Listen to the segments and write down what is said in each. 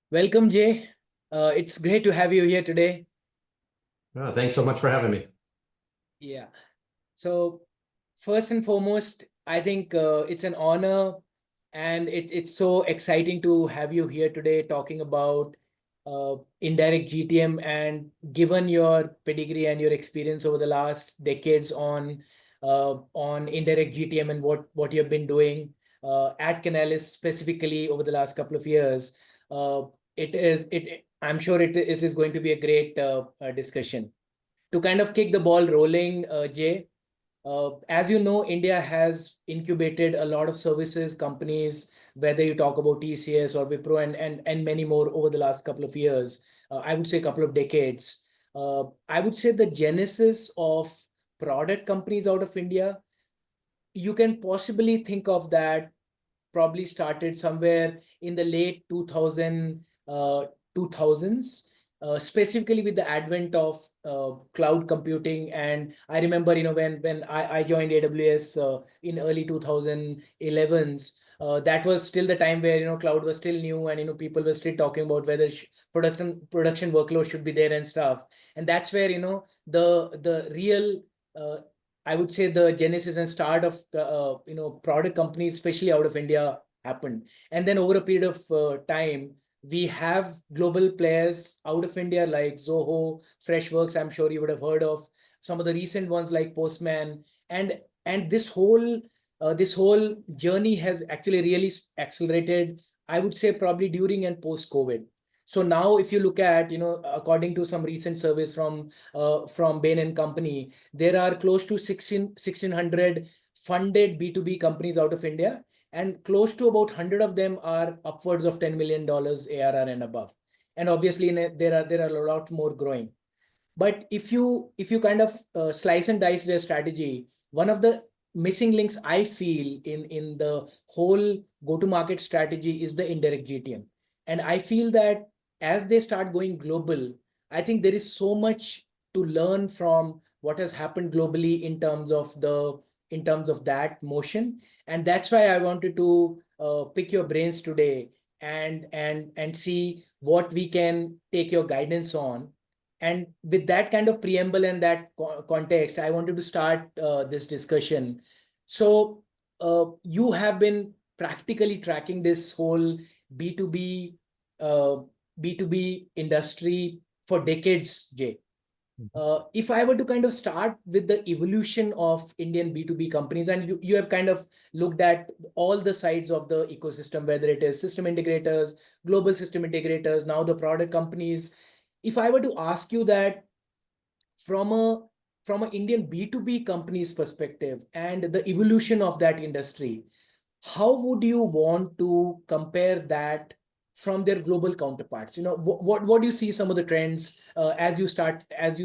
Welcome, Jay. It's great to have you here today. Thanks so much for having me. Yeah. So, first and foremost, I think it's an honor and it's so exciting to have you here today talking about indirect GTM. And given your pedigree and your experience over the last decades on indirect GTM and what you've been doing at Canalys specifically over the last couple of years, uh, I'm sure it is going to be a great discussion. To kind of kick the ball rolling, Jay, as you know, India has incubated a lot of services companies, whether you talk about TCS or Wipro and many more over the last couple of years. I would say a couple of decades. I would say the genesis of product companies out of India, you can possibly think of that probably started somewhere in the late 2000s, specifically with the advent of cloud computing. And I remember, when I joined AWS in early 2011s, that was still the time where, cloud was still new and, people were still talking about whether production workload should be there and stuff. And that's where, the real I would say the genesis and start of the product companies, especially out of India, happened. And then over a period of time, we have global players out of India like Zoho, Freshworks. I'm sure you would have heard of some of the recent ones like Postman, and this whole journey has actually really accelerated. I would say probably during and post COVID. So now, if you look at, according to some recent surveys from Bain and Company, there are close to 1,600 funded B2B companies out of India, and close to about 100 of them are upwards of $10 million ARR and above. And obviously, there are a lot more growing. But if you kind of slice and dice their strategy, one of the missing links I feel in the whole go-to-market strategy is the indirect GTM. And I feel that as they start going global, I think there is so much to learn from what has happened globally in terms of that motion. And that's why I wanted to pick your brains today and see what we can take your guidance on. And with that kind of preamble and that context, I wanted to start this discussion. So you have been practically tracking this whole B2B uh, B2B industry for decades, Jay. If I were to kind of start with the evolution of Indian B2B companies, and you have kind of looked at all the sides of the ecosystem, whether it is system integrators, global system integrators, now the product companies. If I were to ask you that from a from an Indian B2B company's perspective and the evolution of that industry, how would you want to compare that from their global counterparts? What do you see some of the trends as you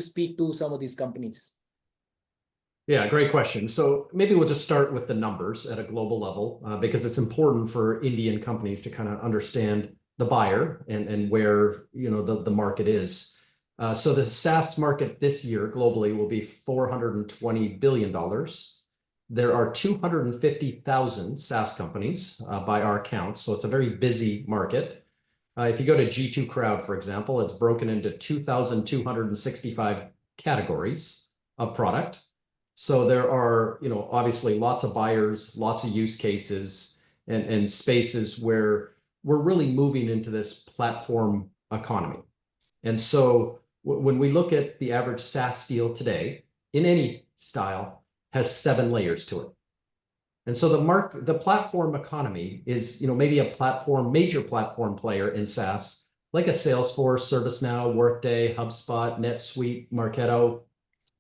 speak to some of these companies? Yeah, great question. So maybe we'll just start with the numbers at a global level because it's important for Indian companies to kind of understand the buyer and where the market is. So the SaaS market this year globally will be $420 billion. There are 250,000 SaaS companies by our count, so it's a very busy market. If you go to G2 Crowd, for example, it's broken into 2,265 categories of product. So there are, obviously lots of buyers, lots of use cases and spaces where we're really moving into this platform economy. And so when we look at the average SaaS deal today, in any style, has 7 layers to it. And so the platform economy is, maybe a major platform player in SaaS, like a Salesforce, ServiceNow, Workday, HubSpot, NetSuite, Marketo,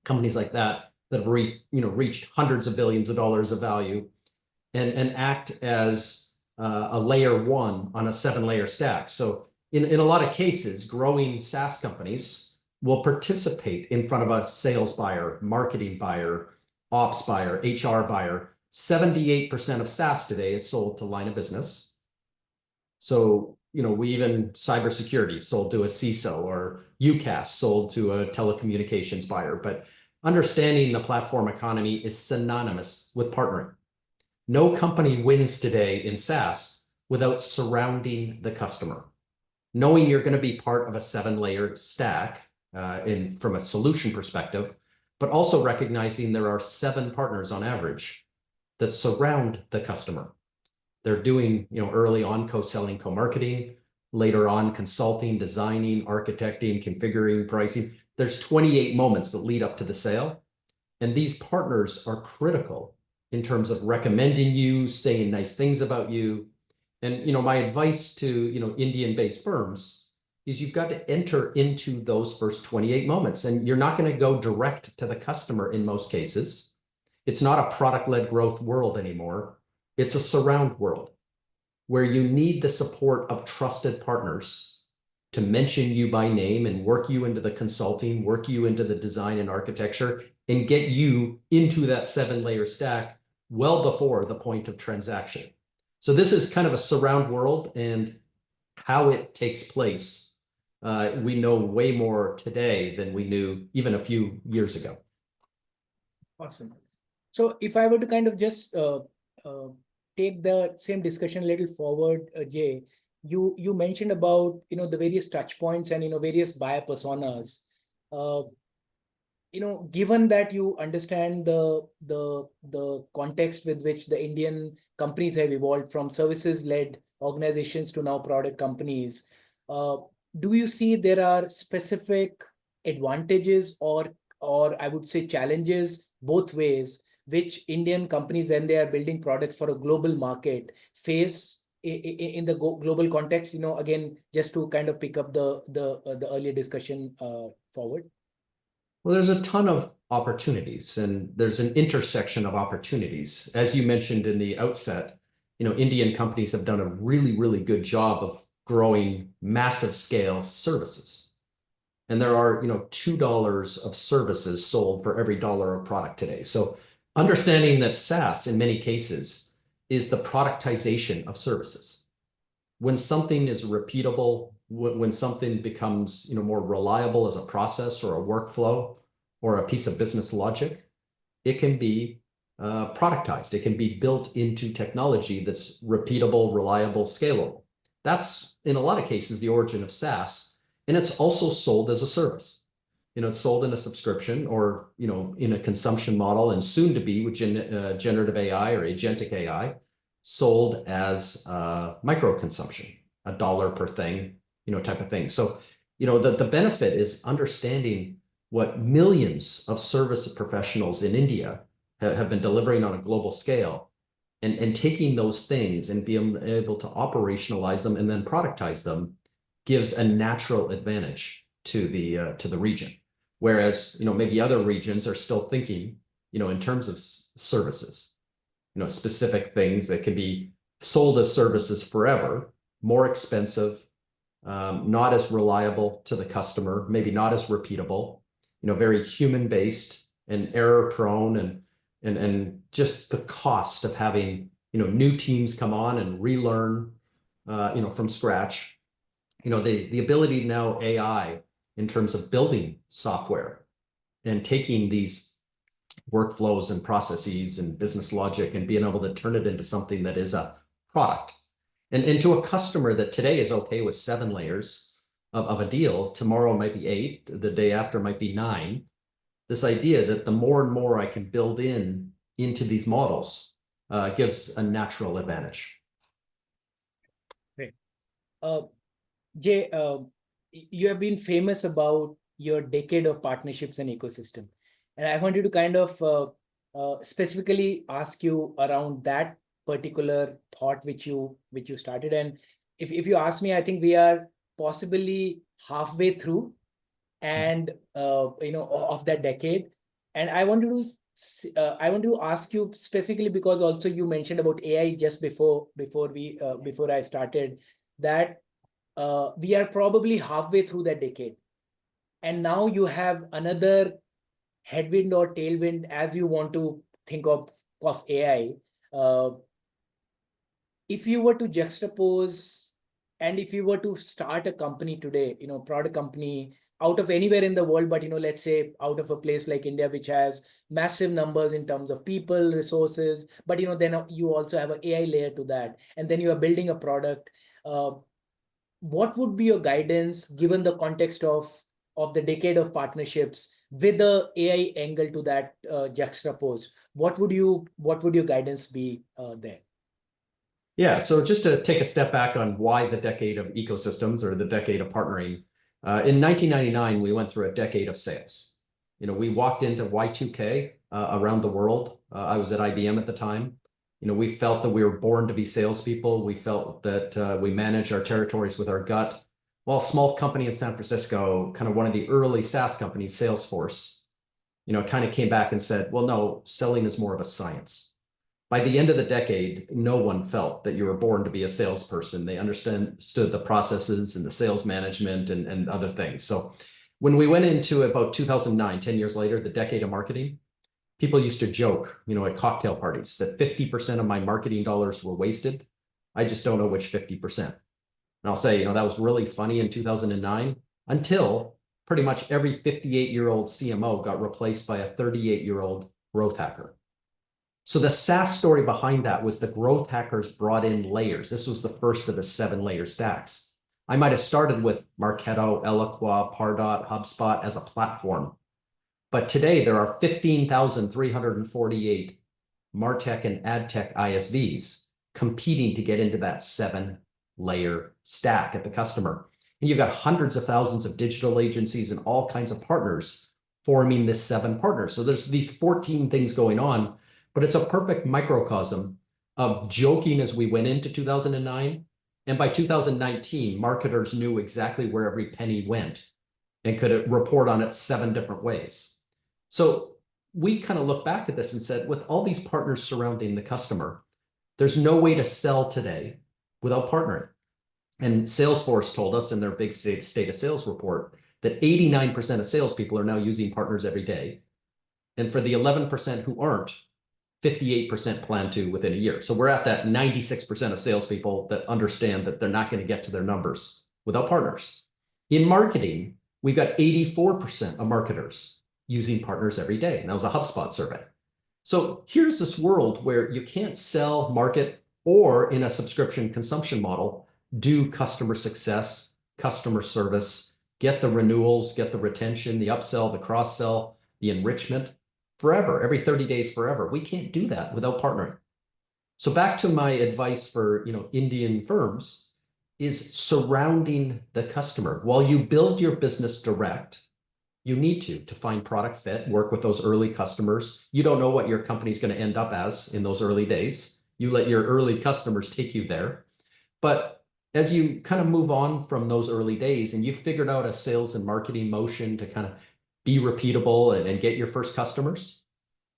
companies like that have reached hundreds of billions of dollars of value and act as a layer one on a 7-layer stack. So in a lot of cases, growing SaaS companies will participate in front of a sales buyer, marketing buyer, ops buyer, HR buyer. 78% of SaaS today is sold to line of business. So, we even cybersecurity sold to a CISO, or UCaaS sold to a telecommunications buyer. But understanding the platform economy is synonymous with partnering. No company wins today in SaaS without surrounding the customer. knowing you're going to be part of a 7-layer stack from a solution perspective, but also recognizing there are 7 partners on average that surround the customer. They're doing, early on co-selling, co-marketing, later on consulting, designing, architecting, configuring, pricing. There's 28 moments that lead up to the sale. And these partners are critical in terms of recommending you, saying nice things about you. And, my advice to, Indian-based firms is you've got to enter into those first 28 moments, and you're not going to go direct to the customer in most cases. It's not a product-led growth world anymore. It's a surround world where you need the support of trusted partners to mention you by name and work you into the consulting, work you into the design and architecture, and get you into that 7-layer stack well before the point of transaction. So this is kind of a surround world, and how it takes place, we know way more today than we knew even a few years ago. Awesome. So if I were to kind of just take the same discussion a little forward, Jay, you mentioned about the various touch points and various buyer personas. Given that you understand the context with which the Indian companies have evolved from services-led organizations to now product companies, do you see there are specific advantages or I would say challenges both ways, which Indian companies, when they are building products for a global market, face in the global context? Again, just to kind of pick up the earlier discussion forward. Well, there's a ton of opportunities, and there's an intersection of opportunities. As you mentioned in the outset, Indian companies have done a really, really good job of growing massive scale services. And there are, $2 of services sold for every dollar of product today. So understanding that SaaS in many cases is the productization of services. When something is repeatable, when something becomes more reliable as a process or a workflow or a piece of business logic, it can be productized. It can be built into technology that's repeatable, reliable, scalable. That's, in a lot of cases, the origin of SaaS. And it's also sold as a service. It's sold in a subscription or, in a consumption model, and soon to be with generative AI or agentic AI, sold as micro consumption, $1 per thing, type of thing. So, the benefit is understanding what millions of service professionals in India have been delivering on a global scale, and taking those things and being able to operationalize them and then productize them gives a natural advantage to the region. Whereas, maybe other regions are still thinking, in terms of services, specific things that can be sold as services forever, more expensive, not as reliable to the customer, maybe not as repeatable, very human-based and error-prone, and just the cost of having, new teams come on and relearn, from scratch. The ability now AI in terms of building software and taking these workflows and processes and business logic and being able to turn it into something that is a product. And to a customer that today is okay with 7 layers of a deal, tomorrow might be 8, the day after might be 9. This idea that the more and more I can build into these models gives a natural advantage. Great. Jay, you have been famous about your decade of partnerships and ecosystem. And I wanted to kind of specifically ask you around that particular thought which you started. And if you ask me, I think we are possibly halfway through and of that decade. And I wanted to ask you specifically because also you mentioned about AI just before I started, that we are probably halfway through that decade. And now you have another headwind or tailwind, as you want to think of AI. If you were to juxtapose, and if you were to start a company today, product company out of anywhere in the world, but let's say out of a place like India, which has massive numbers in terms of people, resources, but then you also have an AI layer to that, and then you are building a product. what would be your guidance given the context of the decade of partnerships with the AI angle to that juxtaposed? What would your guidance be there? Yeah, so just to take a step back on why the decade of ecosystems or the decade of partnering, in 1999, we went through a decade of sales. We walked into Y2K around the world. I was at IBM at the time. We felt that we were born to be salespeople. We felt that we managed our territories with our gut. Well, a small company in San Francisco, kind of one of the early SaaS companies, Salesforce, kind of came back and said, well, no, selling is more of a science. By the end of the decade, no one felt that you were born to be a salesperson. They understood the processes and the sales management and other things. So when we went into about 2009, 10 years later, the decade of marketing, people used to joke, at cocktail parties that 50% of my marketing dollars were wasted. I just don't know which 50%. And I'll say, that was really funny in 2009 until pretty much every 58-year-old CMO got replaced by a 38-year-old growth hacker. So the SaaS story behind that was the growth hackers brought in layers. This was the first of the 7-layer stacks. I might have started with Marketo, Eloqua, Pardot, HubSpot as a platform. But today there are 15,348 MarTech and AdTech ISVs competing to get into that 7-layer stack at the customer. And you've got hundreds of thousands of digital agencies and all kinds of partners forming this 7 partners. So there's these 14 things going on, but it's a perfect microcosm of joking as we went into 2009. And by 2019, marketers knew exactly where every penny went and could report on it 7 different ways. So we kind of look back at this and said, with all these partners surrounding the customer, there's no way to sell today without partnering. And Salesforce told us in their big state of sales report that 89% of salespeople are now using partners every day. And for the 11% who aren't, 58% plan to within a year. So we're at that 96% of salespeople that understand that they're not going to get to their numbers without partners. In marketing, we've got 84% of marketers using partners every day. And that was a HubSpot survey. So here's this world where you can't sell, market, or in a subscription consumption model, do customer success, customer service, get the renewals, get the retention, the upsell, the cross-sell, the enrichment forever, every 30 days forever. We can't do that without partnering. So back to my advice for Indian firms is surrounding the customer. While you build your business direct, you need to find product fit, work with those early customers. You don't know what your company's going to end up as in those early days. You let your early customers take you there. But as you kind of move on from those early days and you've figured out a sales and marketing motion to kind of be repeatable and get your first customers,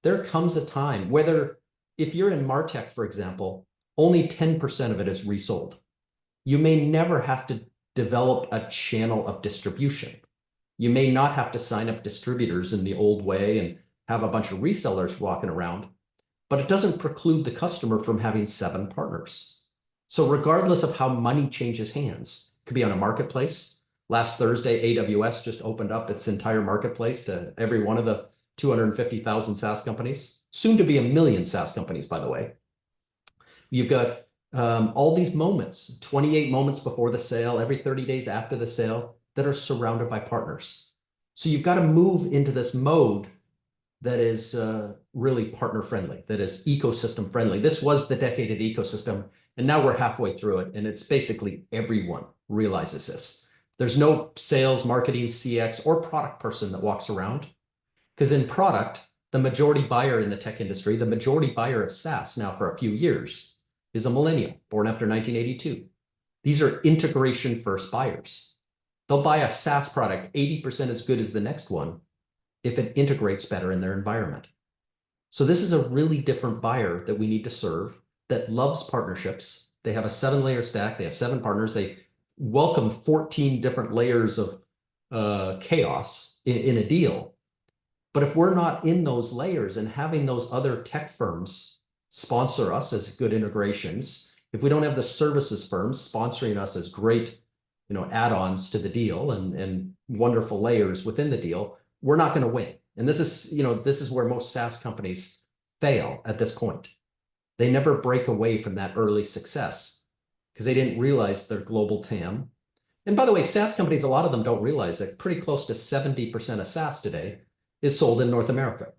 there comes a time, whether if you're in MarTech, for example, only 10% of it is resold. You may never have to develop a channel of distribution. You may not have to sign up distributors in the old way and have a bunch of resellers walking around, but it doesn't preclude the customer from having 7 partners. So regardless of how money changes hands, it could be on a marketplace. Last Thursday, AWS just opened up its entire marketplace to every one of the 250,000 SaaS companies, soon to be 1 million SaaS companies, by the way. You've got all these moments, 28 moments before the sale, every 30 days after the sale, that are surrounded by partners. So you've got to move into this mode that is really partner friendly, that is ecosystem friendly. This was the decade of the ecosystem, and now we're halfway through it, and it's basically everyone realizes this. There's no sales, marketing, CX, or product person that walks around, because in product, the majority buyer in the tech industry, the majority buyer of SaaS now for a few years is a millennial born after 1982. These are integration first buyers. They'll buy a SaaS product 80% as good as the next one if it integrates better in their environment. So this is a really different buyer that we need to serve that loves partnerships. They have a 7-layer stack. They have 7 partners. They welcome 14 different layers of chaos in a deal. But if we're not in those layers and having those other tech firms sponsor us as good integrations, if we don't have the services firms sponsoring us as great add-ons to the deal and wonderful layers within the deal, we're not going to win. And this is where most SaaS companies fail at this point. They never break away from that early success because they didn't realize their global TAM. And by the way, SaaS companies, a lot of them don't realize that pretty close to 70% of SaaS today is sold in North America.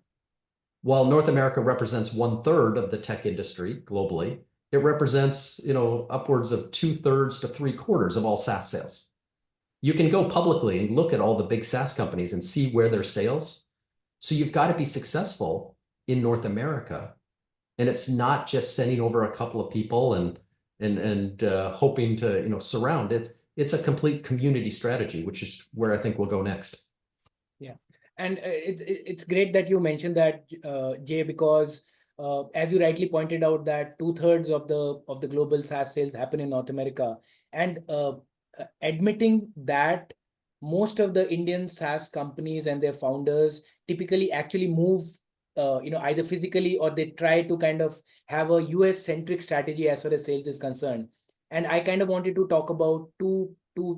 While North America represents 1/3 of the tech industry globally, it represents, upwards of 2/3 to 3/4 of all SaaS sales. You can go publicly and look at all the big SaaS companies and see where their sales. So you've got to be successful in North America. And it's not just sending over a couple of people and hoping to, surround it. It's a complete community strategy, which is where I think we'll go next. Yeah, and it's great that you mentioned that, Jay, because as you rightly pointed out, that 2/3 of the global SaaS sales happen in North America, and admitting that most of the Indian SaaS companies and their founders typically actually move, either physically, or they try to kind of have a US centric strategy as far as sales is concerned. And I kind of wanted to talk about two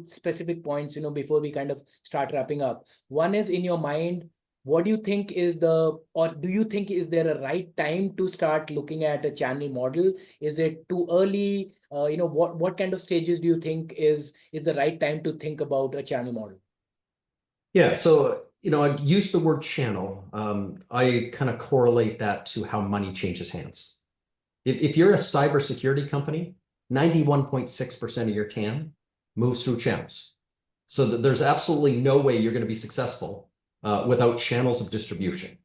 specific points, before we kind of start wrapping up. One is, in your mind, what do you think is or do you think is there a right time to start looking at a channel model? Is it too early? What kind of stages do you think is the right time to think about a channel model? Yeah, so I use the word channel. I kind of correlate that to how money changes hands. If you're a cybersecurity company, 91.6% of your TAM moves through channels. So there's absolutely no way you're going to be successful without channels of distribution.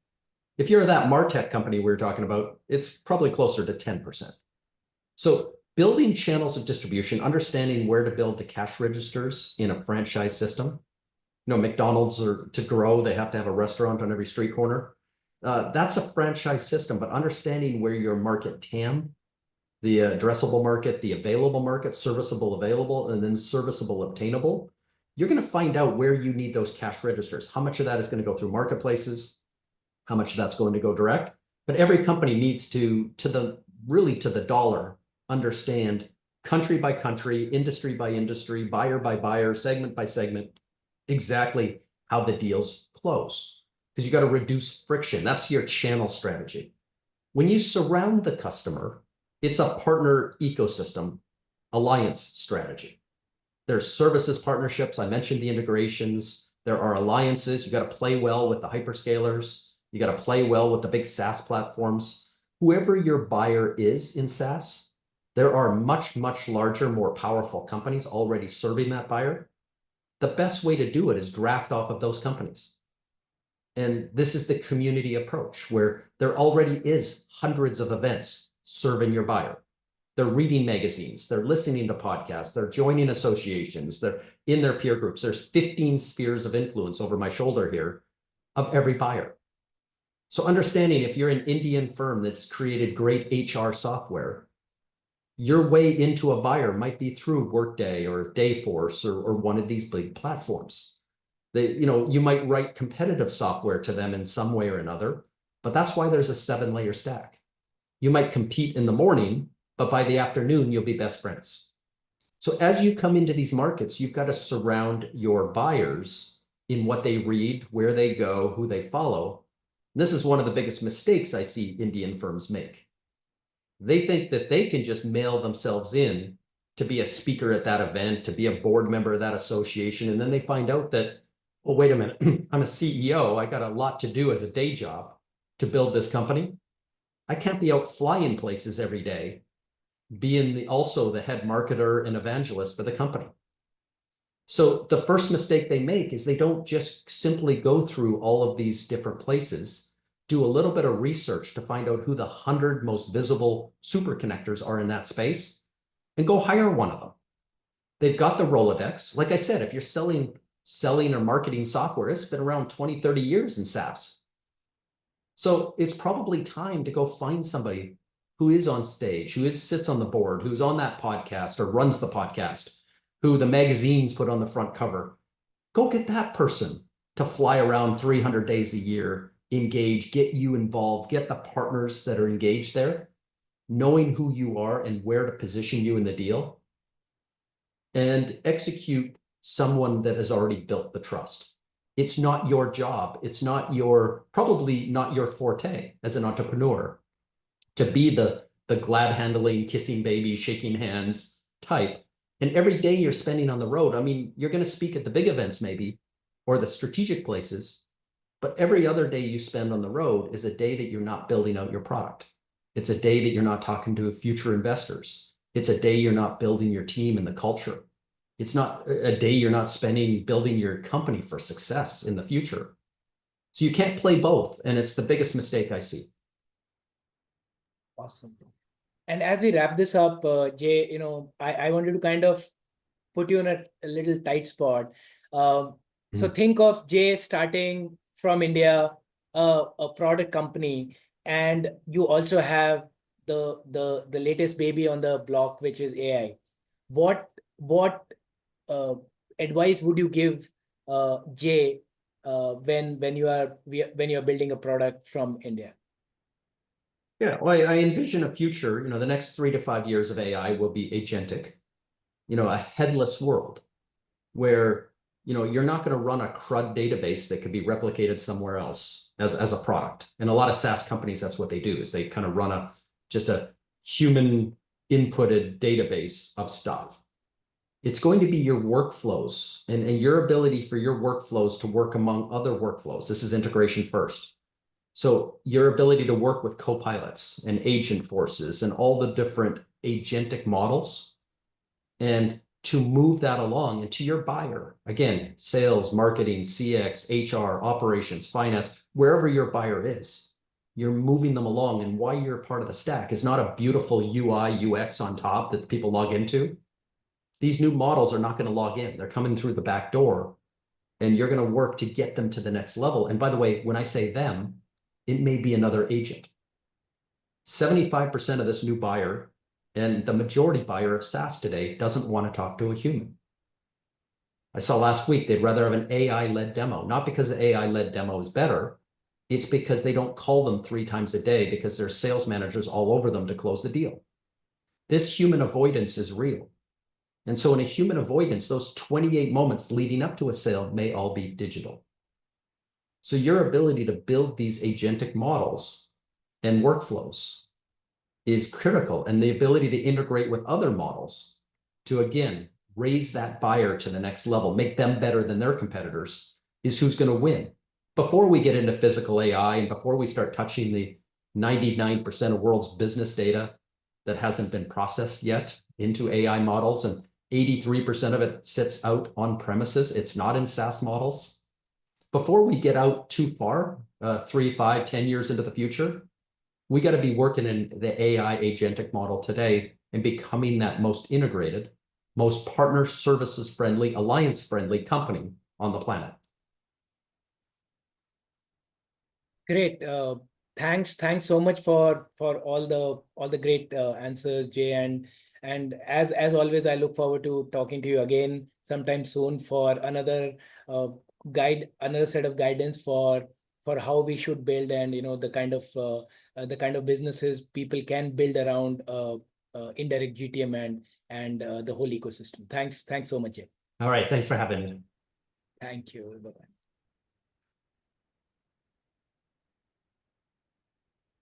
If you're that MarTech company we were talking about, it's probably closer to 10%. So building channels of distribution, understanding where to build the cash registers in a franchise system. McDonald's, to grow, they have to have a restaurant on every street corner. That's a franchise system, but understanding where your market TAM, the addressable market, the available market, serviceable available, and then serviceable obtainable, you're going to find out where you need those cash registers. How much of that is going to go through marketplaces, how much of that's going to go direct. But every company needs to the dollar, understand country by country, industry by industry, buyer by buyer, segment by segment, exactly how the deals close, because you got to reduce friction. That's your channel strategy. When you surround the customer, it's a partner ecosystem alliance strategy. There's services partnerships. I mentioned the integrations. There are alliances. You got to play well with the hyperscalers. You got to play well with the big SaaS platforms. Whoever your buyer is in SaaS, there are much, much larger, more powerful companies already serving that buyer. The best way to do it is draft off of those companies. And this is the community approach, where there already is hundreds of events serving your buyer. They're reading magazines, they're listening to podcasts, they're joining associations, they're in their peer groups. There's 15 spheres of influence over my shoulder here of every buyer. So understanding, if you're an Indian firm that's created great HR software, your way into a buyer might be through Workday or Dayforce or one of these big platforms. You might write competitive software to them in some way or another, but that's why there's a 7-layer stack. You might compete in the morning, but by the afternoon, you'll be best friends. So as you come into these markets, you've got to surround your buyers in what they read, where they go, who they follow. And this is one of the biggest mistakes I see Indian firms make. They think that they can just mail themselves in to be a speaker at that event, to be a board member of that association. And then they find out that, oh, wait a minute, I'm a CEO. I got a lot to do as a day job to build this company. I can't be out flying places every day, being also the head marketer and evangelist for the company. So the first mistake they make is they don't just simply go through all of these different places, do a little bit of research to find out who the 100 most visible super connectors are in that space, and go hire one of them. They've got the Rolodex. Like I said, if you're selling or marketing software, it's been around 20, 30 years in SaaS. So it's probably time to go find somebody who is on stage, who sits on the board, who's on that podcast or runs the podcast, who the magazines put on the front cover. Go get that person to fly around 300 days a year, engage, get you involved, get the partners that are engaged there, knowing who you are and where to position you in the deal, and execute someone that has already built the trust. It's not your job. It's probably not your forte as an entrepreneur to be the glad handling, kissing baby, shaking hands type. And every day you're spending on the road, I mean, you're going to speak at the big events maybe, or the strategic places, but every other day you spend on the road is a day that you're not building out your product. It's a day that you're not talking to future investors. It's a day you're not building your team and the culture. It's not a day you're not spending building your company for success in the future. So you can't play both. And it's the biggest mistake I see. Awesome. And as we wrap this up, Jay, I wanted to kind of put you in a little tight spot. So think of Jay starting from India, a product company, and you also have the latest baby on the block, which is AI. What advice would you give Jay when you're building a product from India? Yeah, well, I envision a future, the next 3 to 5 years of AI will be agentic, a headless world where, you're not going to run a CRUD database that could be replicated somewhere else as a product. And a lot of SaaS companies, that's what they do, is they kind of run just a human inputted database of stuff. It's going to be your workflows and your ability for your workflows to work among other workflows. This is integration first. So your ability to work with copilots and agent forces and all the different agentic models, and to move that along and to your buyer, again, sales, marketing, CX, HR, operations, finance, wherever your buyer is, you're moving them along. And why you're part of the stack is not a beautiful UI, UX on top that people log into. These new models are not going to log in. They're coming through the back door, and you're going to work to get them to the next level. And by the way, when I say them, it may be another agent. 75% of this new buyer and the majority buyer of SaaS today doesn't want to talk to a human. I saw last week they'd rather have an AI-led demo, not because the AI-led demo is better. It's because they don't call them 3 times a day because there's sales managers all over them to close the deal. This human avoidance is real. And so in a human avoidance, those 28 moments leading up to a sale may all be digital. So your ability to build these agentic models and workflows is critical, and the ability to integrate with other models to, again, raise that buyer to the next level, make them better than their competitors, is who's going to win. Before we get into physical AI and before we start touching the 99% of world's business data that hasn't been processed yet into AI models, and 83% of it sits out on premises, it's not in SaaS models. Before we get out too far, 3, 5, 10 years into the future, we got to be working in the AI agentic model today and becoming that most integrated, most partner services friendly, alliance friendly company on the planet. Great. Thanks so much for all the great answers, Jay. And as always, I look forward to talking to you again sometime soon for another another set of guidance for how we should build, and the kind of businesses people can build around indirect GTM and the whole ecosystem. Thanks so much, Jay. All right, thanks for having me. Thank you. Bye-bye.